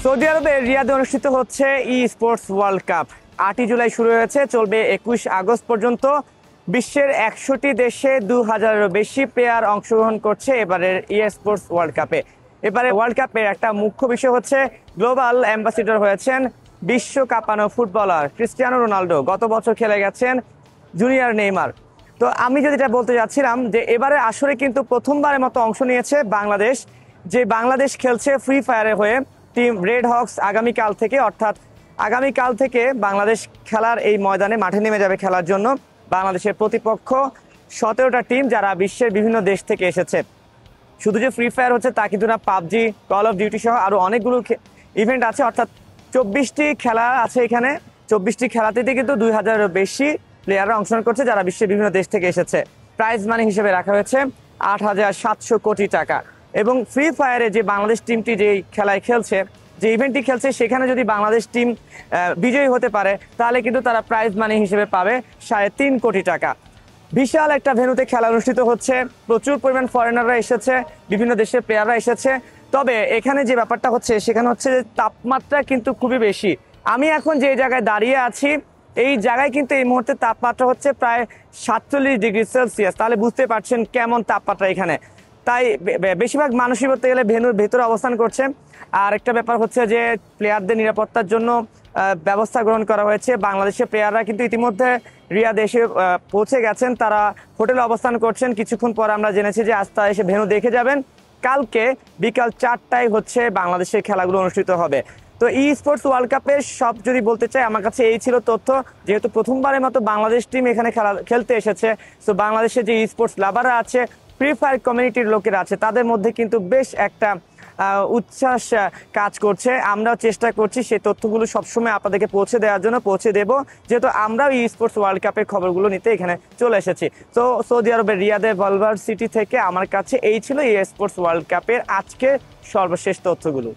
Saudi আরবের রিয়াদে অনুষ্ঠিত হচ্ছে ই স্পোর্টস ওয়ার্ল্ড কাপ। 8 জুলাই শুরু হয়েছে, চলবে 21 আগস্ট পর্যন্ত। বিশ্বের 100টি দেশে 2000-এরও বেশি প্লেয়ার অংশগ্রহণ করছে এবারের ই স্পোর্টস ওয়ার্ল্ড কাপে। এবারে ওয়ার্ল্ড কাপের একটা মুখ্য বিষয় হচ্ছে গ্লোবাল অ্যাম্বাসিডর হয়েছেন বিশ্ব কাঁপানো ফুটবলার ক্রিস্টিয়ানো রোনাল্ডো। গত বছর খেলে গেছেন জুনিয়র নেইমার। তো আমি যেটা বলতে যাচ্ছিলাম যে এবারে আসরে কিন্তু প্রথমবারের মতো অংশ নিয়েছে বাংলাদেশ। যে বাংলাদেশ খেলছে ফ্রি ফায়ারের হয়ে টিম রেড হকস আগামীকাল থেকে বাংলাদেশ খেলার এই ময়দানে মাঠে নেমে যাবে খেলার জন্য। বাংলাদেশের প্রতিপক্ষ 17টা টিম যারা বিশ্বের বিভিন্ন দেশ থেকে এসেছে। শুধু যে ফ্রি ফায়ার হচ্ছে তা কিন্তু না, পাবজি, কল অফ ডিউটি সহ আরো অনেকগুলো ইভেন্ট আছে, অর্থাৎ 24টি খেলা আছে এখানে। 24টি খেলাতে কিন্তু 2000-এরও বেশি প্লেয়াররা অংশগ্রহণ করছে যারা বিশ্বের বিভিন্ন দেশ থেকে এসেছে। প্রাইজ মানি হিসেবে রাখা হয়েছে 8,700 কোটি টাকা। এবং ফ্রি ফায়ারে যে বাংলাদেশ টিমটি যে খেলায় খেলছে, যে ইভেন্টটি খেলছে, সেখানে যদি বাংলাদেশ টিম বিজয়ী হতে পারে তাহলে কিন্তু তারা প্রাইজ মানি হিসেবে পাবে 3.5 কোটি টাকা। বিশাল একটা ভেন্যুতে খেলা অনুষ্ঠিত হচ্ছে, প্রচুর পরিমাণ ফরেনাররা এসেছে, বিভিন্ন দেশের প্লেয়াররা এসেছে। তবে এখানে যে ব্যাপারটা হচ্ছে সেখানে হচ্ছে যে তাপমাত্রা কিন্তু খুবই বেশি। আমি এখন যে জায়গায় দাঁড়িয়ে আছি এই জায়গায় কিন্তু এই মুহূর্তে তাপমাত্রা হচ্ছে প্রায় 47 ডিগ্রি সেলসিয়াস। তাহলে বুঝতে পারছেন কেমন তাপমাত্রা এখানে। তাই বেশিরভাগ মানুষই বলতে গেলে ভেন্যুর ভেতরে অবস্থান করছে। আর একটা ব্যাপার হচ্ছে যে প্লেয়ারদের নিরাপত্তার জন্য ব্যবস্থা গ্রহণ করা হয়েছে। বাংলাদেশের প্লেয়াররা কিন্তু ইতিমধ্যে রিয়াদে এসে পৌঁছে গেছেন, তারা হোটেলে অবস্থান করছেন। কিছুক্ষণ পর আমরা জেনেছি যে আজ তারা এসে ভেন্যু দেখে যাবেন। কালকে বিকাল 4টায় হচ্ছে বাংলাদেশের খেলাগুলো অনুষ্ঠিত হবে। তো ই স্পোর্টস ওয়ার্ল্ড কাপের সব যদি বলতে চাই, আমার কাছে এই ছিল তথ্য। যেহেতু প্রথমবারের মতো বাংলাদেশ টিম এখানে খেলতে এসেছে, তো বাংলাদেশের যে ই স্পোর্টস লাভাররা আছে, ফ্রি ফায়ার কমিউনিটির লোকেরা আছে, তাদের মধ্যে কিন্তু বেশ একটা উচ্ছ্বাস কাজ করছে। আমরাও চেষ্টা করছি সেই তথ্যগুলো সবসময় আপনাদেরকে পৌঁছে দেব, যেহেতু আমরাও ই স্পোর্টস ওয়ার্ল্ড কাপের খবরগুলো নিতে এখানে চলে এসেছি। তো সৌদি আরবের রিয়াদে বলভার সিটি থেকে আমার কাছে এই ছিল ই স্পোর্টস ওয়ার্ল্ড কাপের আজকে সর্বশেষ তথ্যগুলো।